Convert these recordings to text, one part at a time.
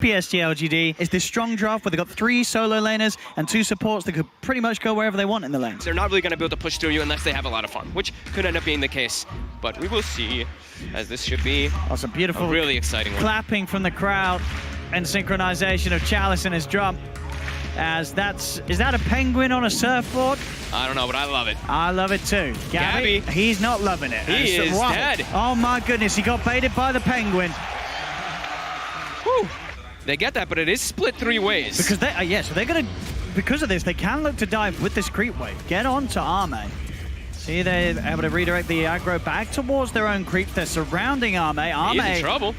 PSG.LGD is this strong draft where they've got 3 solo laners and 2 supports that could pretty much go wherever they want in the lane. They're not really going to be able to push through you unless they have a lot of fun, which could end up being the case. But we will see, as this should be some beautiful, a really exciting one. Clapping from the crowd and synchronization of Chalice and his drum. As is that a penguin on a surfboard? I don't know, but I love it. I love it too. Gabby, he's not loving it. He is dead. Oh my goodness, he got baited by the penguin. Whew. They get that, but it is split 3 ways. Because so they're gonna, because of this, they can look to dive with this creep wave. Get on to Arme. See, they're able to redirect the aggro back towards their own creeps. They're surrounding Arme. He's in trouble.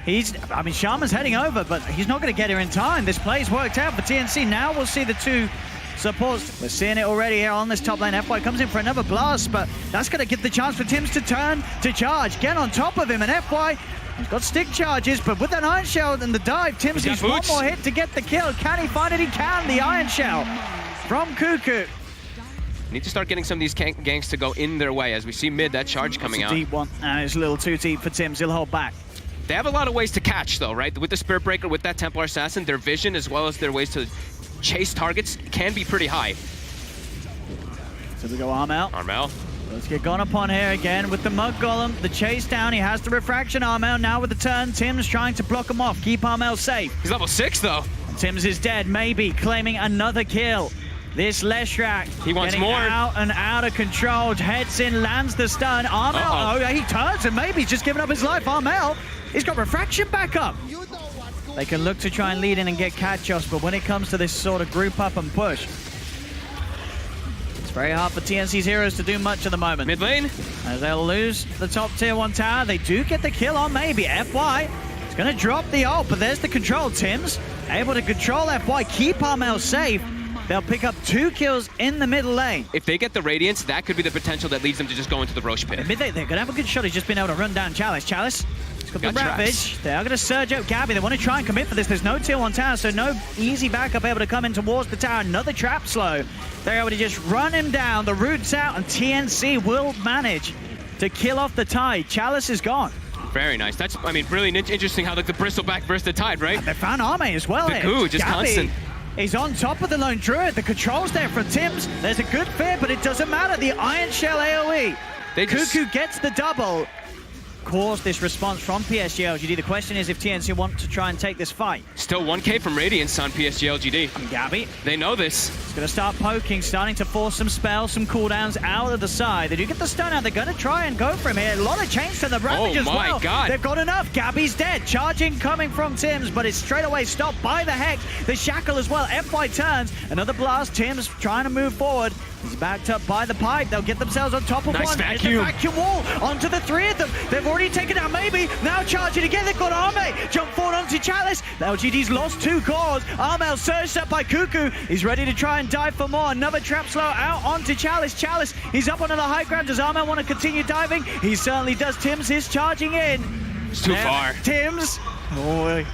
I mean, Shaman's heading over, but he's not going to get here in time. This play's worked out for TNC. Now we'll see the 2 supports. We're seeing it already here on this top lane. FY comes in for another blast, but that's going to give the chance for Tims to turn to charge. Get on top of him, and FY, he's got stick charges, but with an Iron Shell and the dive, Tims needs one more hit to get the kill. Can he find it? He can. The Iron Shell from Cuckoo. Need to start getting some of these ganks to go in their way as we see mid, that charge coming out. It's a deep one, and it's a little too deep for Tims. He'll hold back. They have a lot of ways to catch, though, right? With the Spirit Breaker, with that Templar Assassin, their vision as well as their ways to chase targets can be pretty high. So we go Armel. Armel. Let's get gone upon here again with the Mud Golem. The chase down, he has the refraction. Armel now with the turn. Tims trying to block him off, keep Armel safe. He's level 6, though. Tims is dead, maybe claiming another kill. This Leshrac, he wants getting more. Out and out of control. Heads in, lands the stun. Armel, he turns and maybe he's just giving up his life. Armel, he's got refraction back up. They can look to try and lead in and get catch-offs, but when it comes to this sort of group up and push, it's very hard for TNC's heroes to do much at the moment. Mid lane. As they'll lose the top tier 1 tower, they do get the kill on maybe. FY is going to drop the ult, but there's the control. Tims able to control FY, keep Armel safe. They'll pick up 2 kills in the middle lane. If they get the Radiance, that could be the potential that leads them to just go into the Roche pit. In mid lane, they're going to have a good shot. He's just been able to run down Chalice. Chalice, he's got the Ravage. They are going to surge out Gabby. They want to try and commit for this. There's no tier 1 tower, so no easy backup able to come in towards the tower. Another trap slow. They're able to just run him down. The root's out, and TNC will manage to kill off the Tide. Chalice is gone. Very nice. That's, I mean, really interesting how the Bristleback versus the Tide, right? And they found Arme as well. The goo, just Gabby, constant. He's on top of the Lone Druid. The control's there from Tims. There's a good fear, but it doesn't matter. The Iron Shell AoE. Cuckoo gets the double. Caused this response from PSG.LGD. The question is if TNC want to try and take this fight. Still 1k from Radiance on PSG.LGD. And Gabby. They know this. He's going to start poking, starting to force some spells, some cooldowns out of the side. They do get the stun out. They're going to try and go for him here. A lot of change to the Ravage as well. Oh my god. They've got enough. Gabby's dead. Charging coming from Tims, but it's straight away stopped by the Hex. The Shackle as well. FY turns. Another blast. Tims trying to move forward. He's backed up by the pipe. They'll get themselves on top of nice one. Vacuum. It's a vacuum wall onto the 3 of them. They've already taken out maybe. Now charging again. They've got Arme. Jump forward onto Chalice. LGD's lost 2 cores. Armel surged up by Cuckoo. He's ready to try and dive for more. Another trap slow out onto Chalice. Chalice, he's up onto the high ground. Does Armel want to continue diving? He certainly does. Tims is charging in. It's too far. Tims. Oh,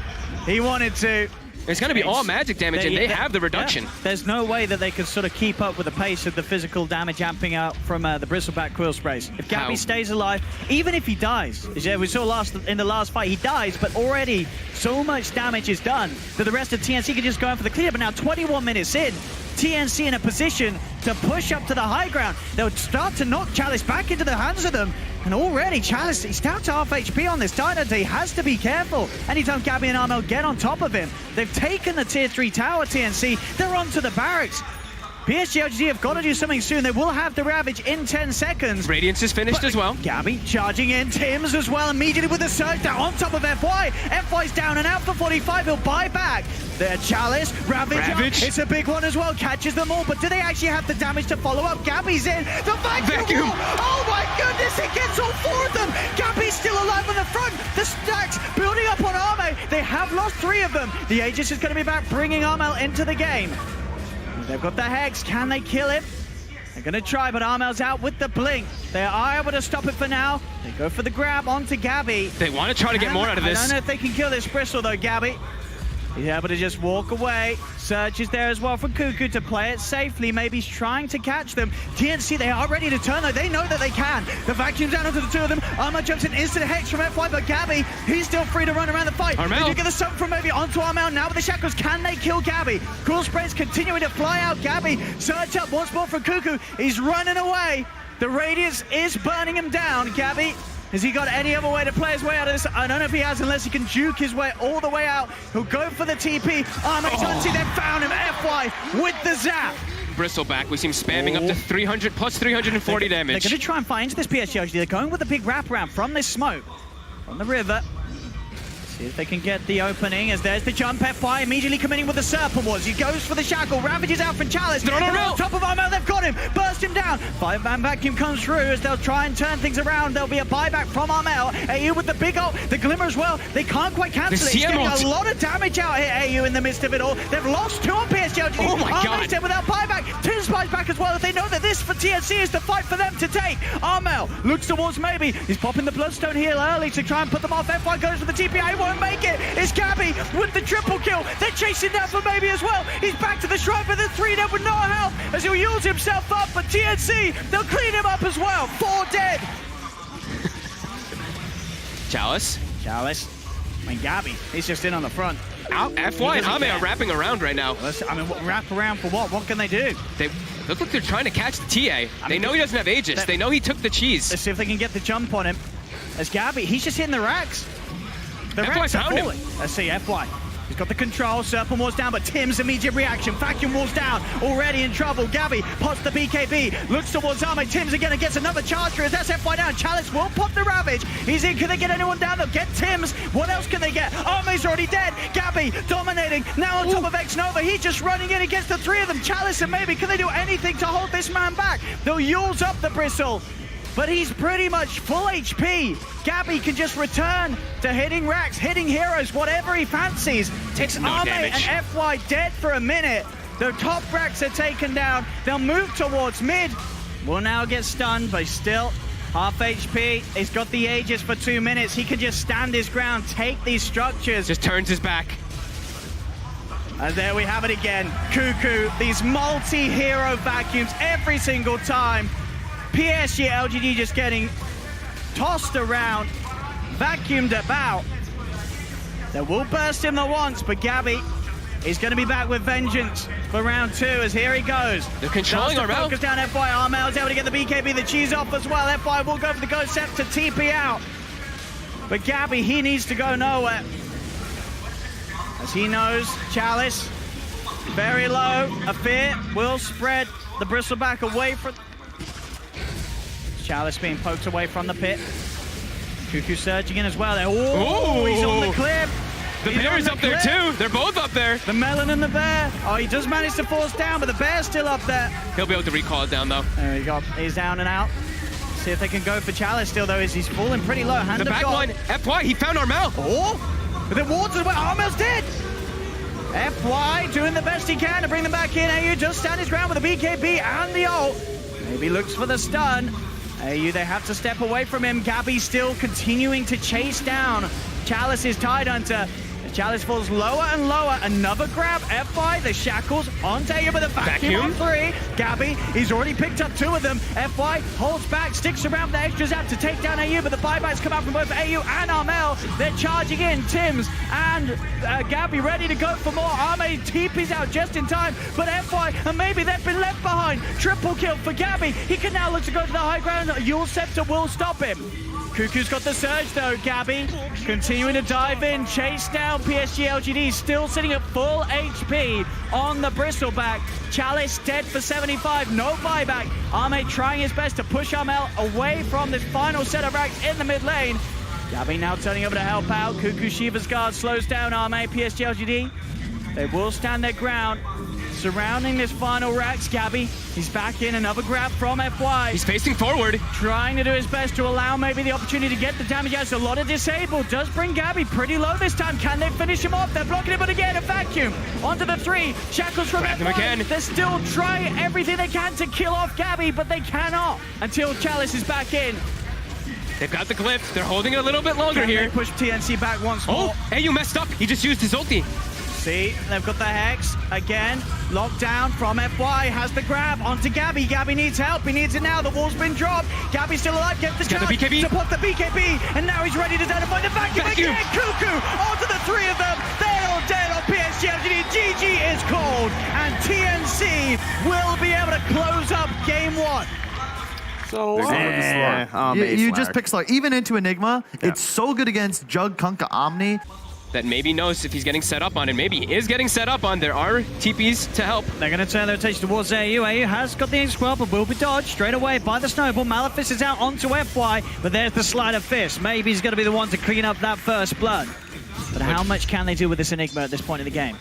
he wanted to. It's going to be all magic damage, and they have the reduction. Yeah. There's no way that they can sort of keep up with the pace of the physical damage amping out from the Bristleback Quill Sprays. If Gabby stays alive, even if he dies, as we saw in the last fight, he dies, but already so much damage is done that the rest of TNC can just go in for the clear. But now 21 minutes in, TNC in a position to push up to the high ground. They'll start to knock Chalice back into the hands of them. And already Chalice, he's down to half HP on this Tyrant. He has to be careful. Anytime Gabby and Armel get on top of him, they've taken the tier 3 tower, TNC. They're onto the barracks. PSG.LGD have got to do something soon. They will have the Ravage in 10 seconds. Radiance is finished as well. Gabby charging in. Tims as well immediately with the surge down on top of FY. FY's down and out for 45. He'll buy back. Their Chalice, Ravage. It's a big one as well. Catches them all. But do they actually have the damage to follow up? Gabby's in. The vacuum. Oh my goodness. It gets all 4 of them. Gabby's still alive on the front. The stacks building up on Arme. They have lost 3 of them. The Aegis is going to be back, bringing Armel into the game. They've got the Hex. Can they kill him? They're going to try, but Armel's out with the blink. They are able to stop it for now. They go for the grab onto Gabby. They want to try to get more out of this. I don't know if they can kill this Bristle, though, Gabby. He's able to just walk away. Surge is there as well for Kuku to play it safely. Maybe he's trying to catch them. TNC, they are ready to turn though. They know that they can. The vacuum's down onto the two of them. Armel jumps in instant hex from FY, but Gabby, he's still free to run around the fight. Armel. They do get the sub from maybe onto Armel. Now with the shackles, can they kill Gabby? Cool Spray's continuing to fly out Gabby. Surge up once more from Kuku. He's running away. The radius is burning him down. Gabby, has he got any other way to play his way out of this? I don't know if he has, unless he can juke his way all the way out. He'll go for the TP. TNC then found him. FY with the zap. Bristleback, we see him spamming up to 300 plus 340 damage. They're going to try and find into this PSG.LGD. They're going with a big wraparound from this smoke, from the river. See if they can get the opening, as there's the jump. FY immediately committing with the Serpent Wars. He goes for the shackle. Ravages out from Chalice. They're on top of Armel. They've got him. Burst him down. 5-man vacuum comes through as they'll try and turn things around. There'll be a buyback from Armel. AU with the big ult. The Glimmer as well. They can't quite cancel it. He's getting a lot of damage out here, AU, in the midst of it all. They've lost 2 on PSG.LGD. Oh my God. Dead without buyback. Tim Spies back as well, as they know that this for TNC is the fight for them to take. Armel looks towards maybe. He's popping the Bloodstone heal early to try and put them off. FY goes for the TPA. Won't make it. It's Gabby with the triple kill. They're chasing down for maybe as well. He's back to the shrine for the 3 dead with no help as he'll use himself up. But TNC, they'll clean him up as well. 4 dead. Chalice. I mean, Gabby, he's just in on the front. FY and Ame are wrapping around right now. I mean, wrap around for what? What can they do? They look like they're trying to catch the TA. They know he doesn't have Aegis. They know he took the cheese. Let's see if they can get the jump on him. As Gabby, he's just hitting the racks. The racks are falling. Let's see, FY. He's got the control. Serpent Wars down, but Tim's immediate reaction. Vacuum Wars down. Already in trouble. Gabby pots the BKB. Looks towards Ame. Tim's again and gets another charge through. That's FY down. Chalice will pop the Ravage. He's in. Can they get anyone down? They'll get Tim's. What else can they get? Ame's already dead. Gabby dominating. Now on top of X-Nova. He's just running in against the 3 of them. Chalice and maybe. Can they do anything to hold this man back? They'll use up the Bristle. But he's pretty much full HP. Gabby can just return to hitting racks, hitting heroes, whatever he fancies. Takes no Ame damage. and FY dead for a minute. The top racks are taken down. They'll move towards mid. Will now get stunned, but still half HP. He's got the Aegis for 2 minutes. He can just stand his ground, take these structures. Just turns his back. And there we have it again. Kuku, these multi-hero vacuums every single time. PSG.LGD just getting tossed around, vacuumed about. They will burst him the once, but Gabby is going to be back with vengeance for round 2 as here he goes. They're controlling Armel. Focus down FY. Armel's able to get the BKB, the cheese off as well. FY will go for the Ghost Scepter to TP out. But Gabby, he needs to go nowhere. As he knows, Chalice, very low. A fear will spread the Bristleback away from... Chalice being poked away from the pit. Kuku surging in as well. Oh, he's on the cliff. The bear is up there too. They're both up there. The melon and the bear. Oh, he does manage to force down, but the bear's still up there. He'll be able to recall it down though. There we go. He's down and out. See if they can go for Chalice still though, as he's falling pretty low. Hand The of back God. line, FY, he found Armel. Oh, but the wards are where Armel's dead. FY doing the best he can to bring them back in. AU just stand his ground with the BKB and the ult. Maybe looks for the stun. AU, they have to step away from him. Gabby still continuing to chase down Chalice's Tidehunter. Chalice falls lower and lower. Another grab. FY, the shackles onto AU with a vacuum on 3. Gabby, he's already picked up 2 of them. FY holds back, sticks around the extras out to take down AU, but the buybacks come out from both AU and Armel. They're charging in. Tims and Gabby ready to go for more. Ame TP's out just in time, but FY, and maybe they've been left behind. Triple kill for Gabby. He can now look to go to the high ground. Yule Scepter will stop him. Kuku's got the surge though. Gabby continuing to dive in, chase down PSG.LGD, still sitting at full HP on the Bristleback. Chalice dead for 75, no buyback. Ame trying his best to push Armel away from this final set of racks in the mid lane. Gabby now turning over to help out. Kuku Shiva's guard slows down Ame. PSG.LGD, they will stand their ground. Surrounding this final racks, Gabby, he's back in, another grab from FY. He's facing forward. Trying to do his best to allow maybe the opportunity to get the damage out. A lot of disable does bring Gabby pretty low this time. Can they finish him off? They're blocking it, but again, a vacuum onto the 3. Shackles from FY. Again. They're still trying everything they can to kill off Gabby, but they cannot until Chalice is back in. They've got the glyph. They're holding it a little bit longer Can here. they push TNC back once more? Oh, hey, you messed up. He just used his ulti. See, they've got the Hex again. Locked down from FY, has the grab onto Gabby. Gabby needs help, he needs it now. The wall's been dropped. Gabby's still alive, gets the chance to put the BKB, and now he's ready to identify the vacuum again. Cuckoo onto the three of them. They're all dead on PSG.LGD. GG is called, and TNC will be able to close up game 1. So you just pick Slark. Even into Enigma, it's so good against Jug, Kunkka, Omni. That maybe knows if he's getting set up on, and maybe he is getting set up on. There are TPs to help. They're going to turn their attention towards AU. AU has got the X-Squad, but will be dodged straight away by the Snowball. Malefice is out onto FY, but there's the Sleight of Fist. Maybe he's going to be the one to clean up that first blood. But how much can they do with this Enigma at this point in the game?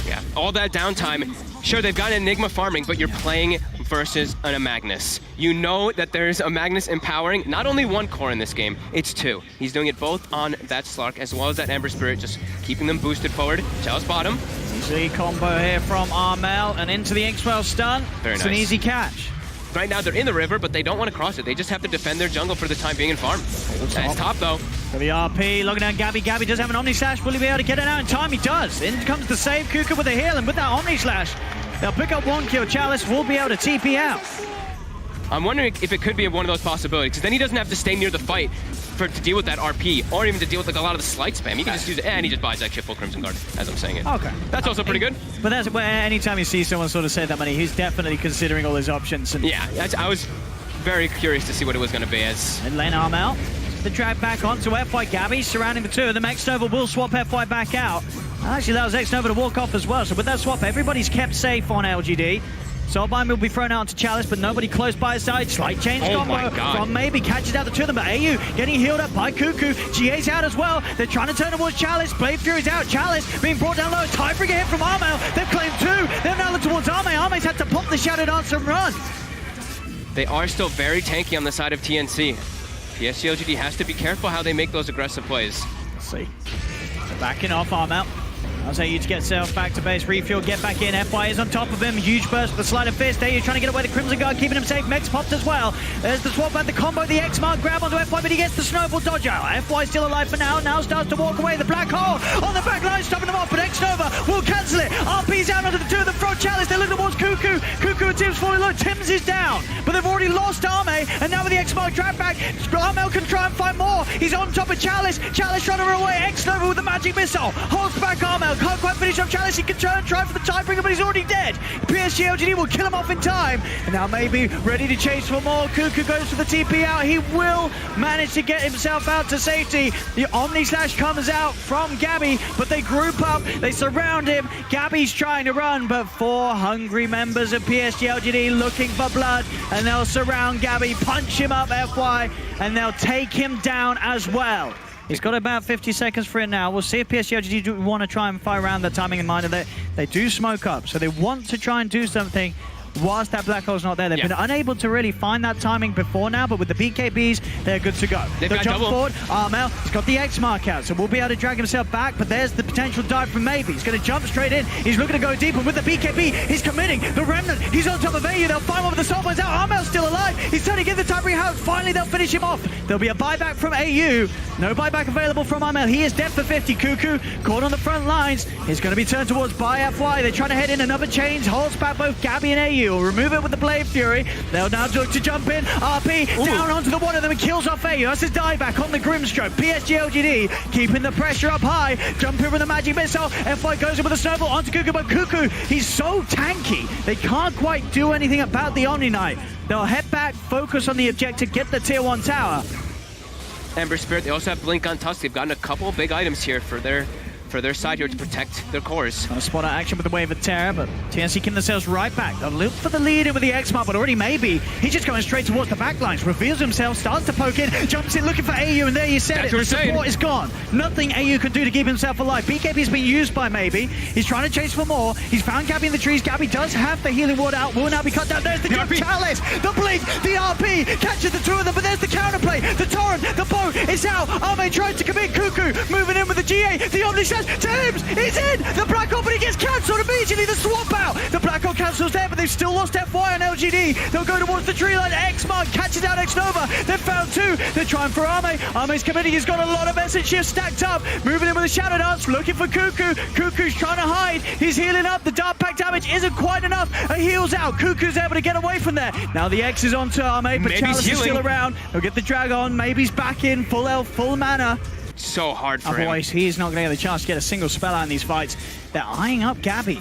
Yeah, all that downtime. Sure, they've got Enigma farming, but you're playing versus a Magnus. You know that there's a Magnus empowering not only one core in this game, it's 2. He's doing it both on that Slark as well as that Ember Spirit, just keeping them boosted forward. Chalice bottom. Easy combo here from Armel and into the X-Well stun. Very it's nice. An easy catch. Right now they're in the river, but they don't want to cross it. They just have to defend their jungle for the time being and farm. Nice top though. For the RP, looking down Gabby. Gabby does have an Omni Slash. Will he be able to get it out in time? He does. In comes the save. Kuka with a heal, and with that Omni Slash, they'll pick up 1 kill. Chalice will be able to TP out. I'm wondering if it could be one of those possibilities, because then he doesn't have to stay near the fight to deal with that RP, or even to deal with like a lot of the slight spam. He can just use it, and he just buys that shit full Crimson Guard, as I'm saying it. Okay. That's also pretty good. But that's where anytime you see someone sort of save that money, he's definitely considering all his options. And yeah, I was very curious to see what it was going to be as. And lane arm out. The drag back onto FY. Gabby surrounding the 2 of them. X-Nova will swap FY back out. Actually, that was X-Nova to walk off as well. So with that swap, everybody's kept safe on LGD. Soulbind will be thrown out onto Chalice, but nobody close by his side. Slight change combo from Maybe, catches out the 2 of them, but AU getting healed up by Cuckoo. GA's out as well. They're trying to turn towards Chalice. Blade Fury's out. Chalice being brought down low. Tiebreaker hit from Armel. They've claimed 2. They're now looking towards Arme. Arme's had to pump the Shadow Dance and run. They are still very tanky on the side of TNC. PSG.LGD has to be careful how they make those aggressive plays. Let's see. They're backing off Armel. I'll say you to get self back to base, refuel, get back in. FY is on top of him. Huge burst with the Sleight of Fist. There you're trying to get away the Crimson Guard, keeping him safe. Mex popped as well. There's the swap and the combo. The X-Mark grab onto FY, but he gets the Snowball dodge out. FY still alive for now. Now starts to walk away. The Black Hole on the back line, stopping them off, but X-Nova will cancel it. RP's out onto the 2 of them. Throw Chalice. They're looking towards Cuckoo. Cuckoo and Tim's falling low. Tim's is down, but they've already lost Arme, and now with the X-Mark drag back, Armel can try and find more. He's on top of Chalice. Chalice trying to run away. X-Nova with the magic missile. Holds back Armel. Can't quite finish off Chalice. He can try for the tiebreaker, but he's already dead. PSG.LGD will kill him off in time. And now Maybe ready to chase for more. Cuckoo goes for the TP out. He will manage to get himself out to safety. The Omni Slash comes out from Gabby, but they group up. They surround him. Gabby's trying to run, but 4 hungry members of PSG.LGD looking for blood. And they'll surround Gabby, punch him up FY, and they'll take him down as well. He's got about 50 seconds for it now. We'll see if PSG.LGD do want to try and fight around the timing in mind. And they do smoke up, so they want to try and do something whilst that black hole's not there. They've been unable to really find that timing before now, but with the BKBs, they're good to go. They've got jump double. forward. Armel, he's got the X mark out, so we'll be able to drag himself back, but there's the potential dive from Maybe. He's going to jump straight in. He's looking to go deeper with the BKB. He's committing. The Remnant, he's on top of AU. They'll find one with the Soulbind's out. Armel's still alive. He's trying to get the tiebreaker out. Finally, they'll finish him off. There'll be a buyback from AU. No buyback available from Armel. He is dead for 50. Cuckoo caught on the front lines. He's going to be turned towards by FY. They're trying to head in another change. Holds back both Gabby and AU. Will remove it with the Blade Fury. They'll now look to jump in. RP down onto the one of them and kills off AU. That's his dive back on the Grimstroke. PSG.LGD keeping the pressure up high. Jump in with a magic missile. FY goes in with a snowball onto Cuckoo, but Cuckoo, he's so tanky. They can't quite do anything about the Omni Knight. They'll head back, focus on the objective, get the tier 1 tower. Ember Spirit, they also have Blink on Tusk. They've gotten a couple big items here for their side here to protect their cores. Trying to spot out action with the Wave of Terror, but TNC keeping themselves right back. They'll look for the lead in with the X-Mark, but already Maybe. He's just going straight towards the backlines, reveals himself, starts to poke in, jumps in looking for AU, and there you said it. The support is gone. Nothing AU can do to keep himself alive. BKB's been used by Maybe. He's trying to chase for more. He's found Gabby in the trees. Gabby does have the healing ward out, will now be cut down. There's the jump, Chalice, the blink, the RP, catches the 2 of them, but there's the counterplay. The Torrent, the boat is out. Arme tries to commit. Cuckoo moving in with the GA, the Omni dash. Tims, he's in. The Black Hole, but he gets cancelled immediately. The swap out. The Black Hole cancels there, but they've still lost FY on LGD. They'll go towards the tree line. X-Mark catches out X-Nova. They've found two. They're trying for Arme. Arme's committing. He's got a lot of message shifts stacked up. Moving in with a Shadow Dance. Looking for Cuckoo. Cuckoo's trying to hide. He's healing up. The Dart Pack damage isn't quite enough. A heal's out. Cuckoo's able to get away from there. Now the X is onto Arme, but Chalice is still around. He'll get the drag on. Maybe's back in. Full health, full mana. So hard for him. Otherwise, he's not going to get the chance to get a single spell out in these fights. They're eyeing up Gabby.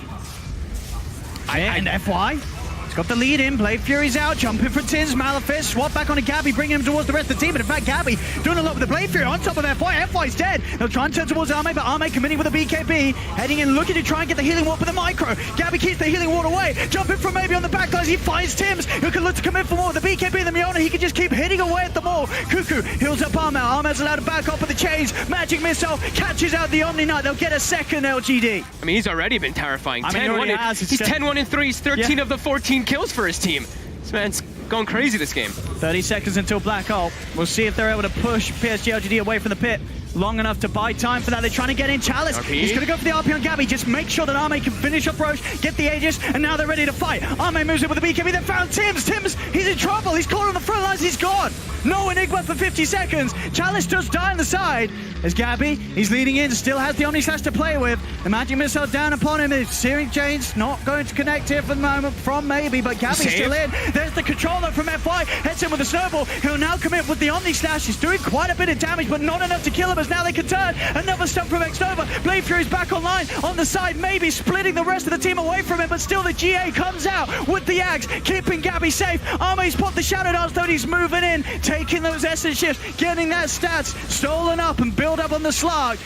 And FY. He's got the lead in. Blade Fury's out. Jumping for Tims. Malefice. Swap back onto Gabby. Bring him towards the rest of the team. But in fact, Gabby doing a lot with the Blade Fury on top of FY. FY's dead. They'll try and turn towards Arme, but Arme committing with a BKB. Heading in, looking to try and get the healing ward with the micro. Gabby keeps the healing ward away. Jumping from maybe on the back lines. He finds Tims, who can look to commit for more. The BKB and the Miona, he can just keep hitting away at them all. Cuckoo heals up Arme. Arme's allowed to back off with the chains. Magic Missile catches out the Omni Knight. They'll get a second LGD. I mean, he's already been terrifying. I mean, 10-1. He's 10-1 in 3s, 13 of the 14 kills for his team. This man's going crazy this game. 30 seconds until Black Hole. We'll see if they're able to push PSG.LGD away from the pit long enough to buy time for that. They're trying to get in. Chalice, he's going to go for the RP on Gabby. Just make sure that Arme can finish up Roche, get the Aegis, and now they're ready to fight. Arme moves in with the BKB. They found Tims. Tims, he's in trouble. He's caught on the front lines. He's gone. No Enigma for 50 seconds. Chalice does die on the side. As Gabby, he's leading in, still has the Omni Slash to play with. The Magic Missile down upon him. His Searing Chains not going to connect here for the moment from Maybe, but Gabby's still in. There's the controller from FY. Heads in with the snowball. He'll now commit with the Omni Slash. He's doing quite a bit of damage, but not enough to kill him, as now they can turn. Another stun from X-Nova. Blade Fury's back online. On the side, Maybe splitting the rest of the team away from him, but still the GA comes out with the Axe, keeping Gabby safe. Arme's popped the Shadow Dance, though. He's moving in, taking those essence shifts, getting that stats stolen up and build up on the slug.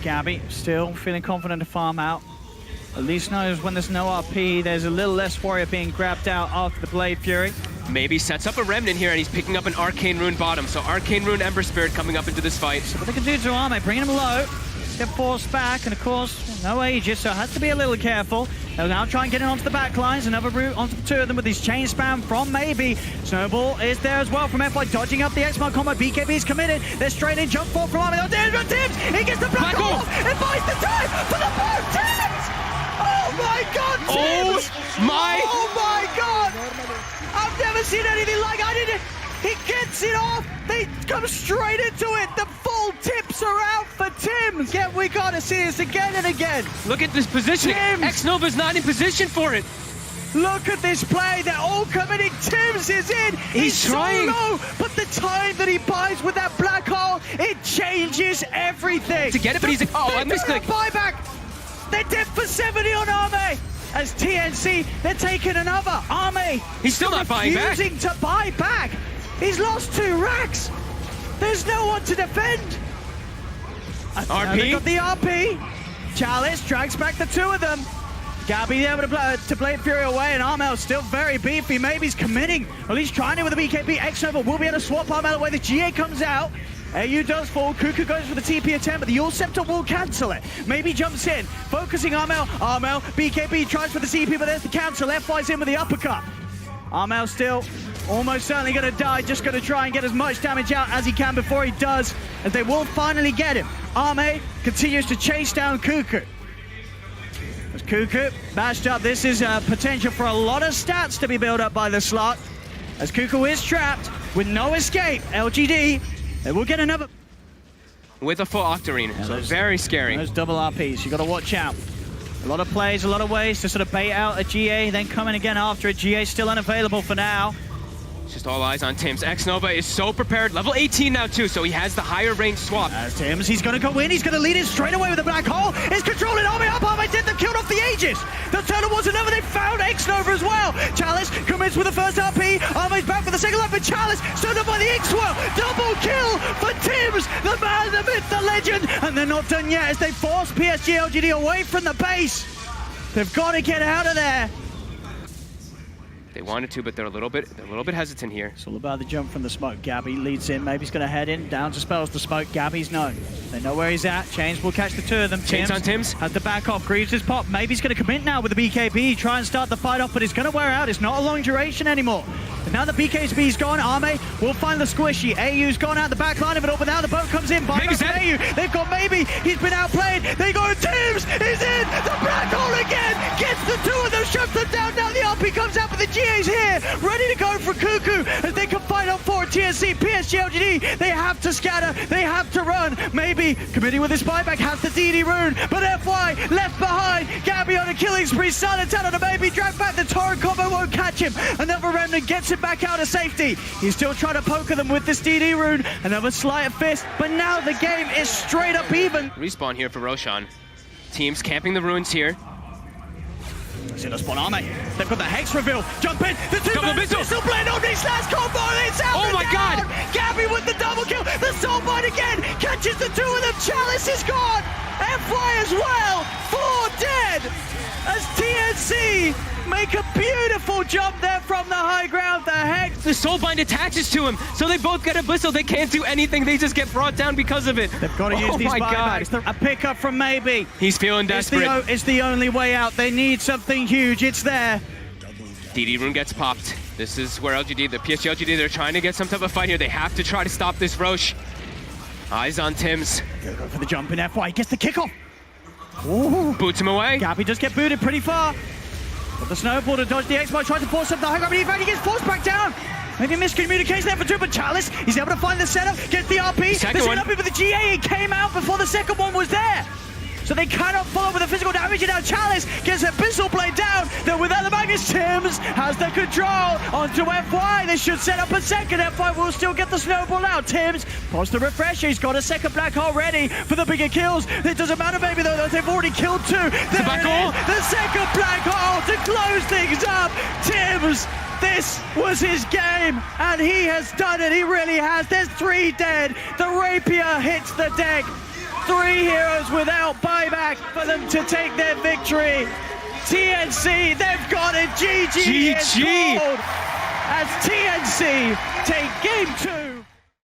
Gabby still feeling confident to farm out. At least knows when there's no RP, there's a little less warrior being grabbed out after the Blade Fury. Maybe sets up a Remnant here, and he's picking up an Arcane Rune bottom. So Arcane Rune Ember Spirit coming up into this fight. So what they can do to Arme, bringing him low, get forced back, and of course, no Aegis, so has to be a little careful. They'll now try and get in onto the back lines, another route onto the two of them with his chain spam from Maybe. Snowball is there as well from FY, dodging up the X-Mark combo. BKB is committed. They're straight in, jump forward from Arme. Oh, there's Tims! He gets the Black Hole! It buys the time for the both Tims! Oh my god, Tims! Oh my god! I've never seen anything like I didn't. He gets it off. They come straight into it. The full tips are out for Tims. Yeah, we gotta see this again and again. Look at this positioning. X-Nova's not in position for it. Look at this play. They're all committing. Tims is in. He's trying. So low, but the time that he buys with that Black Hole, it changes everything. To get it, but he's like, oh, I missed it. Buyback. They're dead for 70 on Arme. As TNC, they're taking another. Arme, he's still not buying back. Refusing to buy back. He's lost 2 racks. There's no one to defend. RP? They got the RP. Chalice drags back the 2 of them. Gabby able to Blade Fury away, and Armel's still very beefy. Maybe he's committing, or at least trying to with the BKB. X-Nova will be able to swap Armel away. The GA comes out. AU does fall. Cuckoo goes for the TP attempt, but the Yule Scepter will cancel it. Maybe jumps in, focusing Armel. Armel, BKB tries for the CP, but there's the cancel. FY's in with the uppercut. Armel still almost certainly going to die, just going to try and get as much damage out as he can before he does, as they will finally get him. Arme continues to chase down Cuckoo. As Cuckoo bashed up, this is potential for a lot of stats to be built up by the slot. As Cuckoo is trapped with no escape, LGD, they will get another. With a full Octarine, yeah, so very scary. Those double RPs, you got to watch out. A lot of plays, a lot of ways to sort of bait out a GA, then coming again after a GA, still unavailable for now. Just all eyes on Tims. X-Nova is so prepared. Level 18 now too, so he has the higher range swap. As Tims, he's going to go in. He's going to lead in straight away with the Black Hole. He's controlling Arme up. Arme did the kill off the Aegis. The turtle was another. They found X-Nova as well. Chalice commits with the first RP. Arme's back for the second life, but Chalice stood up by the X-Swirl. Double kill for Tims, the man, the myth, the legend. And they're not done yet as they force PSG.LGD away from the base. They've got to get out of there. They wanted to, but they're a little bit hesitant here. It's all about the jump from the smoke. Gabby leads in. Maybe he's going to head in. Down to spells the smoke. Gabby's no. They know where he's at. Chains will catch the two of them. Chains on Tims. Has to back off. Greaves his pop. Maybe he's going to commit now with the BKB. Try and start the fight off, but it's going to wear out. It's not a long duration anymore. And now the BKB's gone. Arme will find the squishy. AU's gone out the back line of it all, but now the boat comes in. Maybe's dead. AU. They've got Maybe. He's been outplayed. They go Tims. He's in. The black hole again. Gets the two of them. Shuts them down. Now the RP comes out, but the GA's here. Ready to go for Cuckoo as they can fight up for TNC. PSG.LGD. They have to scatter. They have to run. Maybe committing with his buyback has the DD rune, but FY left behind. Gabby on a killing spree. Silent out on a Maybe. Drag back. The torrent combo won't catch him. Another remnant gets him back out of safety. He's still trying to poke them with this DD rune. Another sleight of fist, but now the game is straight up even. Respawn here for Roshan. Teams camping the ruins here. See the spawn Arme. They've got the Hex reveal. Jump in. The two-man pistol blade on these last combo. It's out. Oh my God. Gabby with the double kill. The soulbite again. Catches the two of them. Chalice is gone. FY as well. 4 dead. As TNC make a beautiful jump there from the high ground. The Hex. The soulbind attaches to him, so they both get a Blissel. They can't do anything. They just get brought down because of it. They've got to use these buybacks. A pickup from Maybe. He's feeling desperate. It's the only way out. They need something huge. It's there. DD rune gets popped. This is where LGD, the PSG.LGD, they're trying to get some type of fight here. They have to try to stop this Roche. Eyes on Tims. Go for the jump in FY. Gets the kickoff. Ooh. Boots him away. Gabby does get booted pretty far. But the snowball to dodge the X-Bot, tries to force up the high ground, but he gets forced back down. Maybe a miscommunication there for two, but Chalice, he's able to find the setup, gets the RP. Second one. Up with the GA, he came out before the second one was there. So they cannot follow with the physical damage, and now Chalice gets a pistol blade down. Then without the Magnus, Tims has the control onto FY. They should set up a second. FY will still get the snowball out. Tims pops the refresh. He's got a second black hole ready for the bigger kills. It doesn't matter, maybe though, they've already killed two. The black hole. The second black hole to close things up. Tims, this was his game, and he has done it. He really has. There's 3 dead. The rapier hits the deck. 3 heroes without buyback for them to take their victory. TNC, they've got it. GG. As TNC take game 2.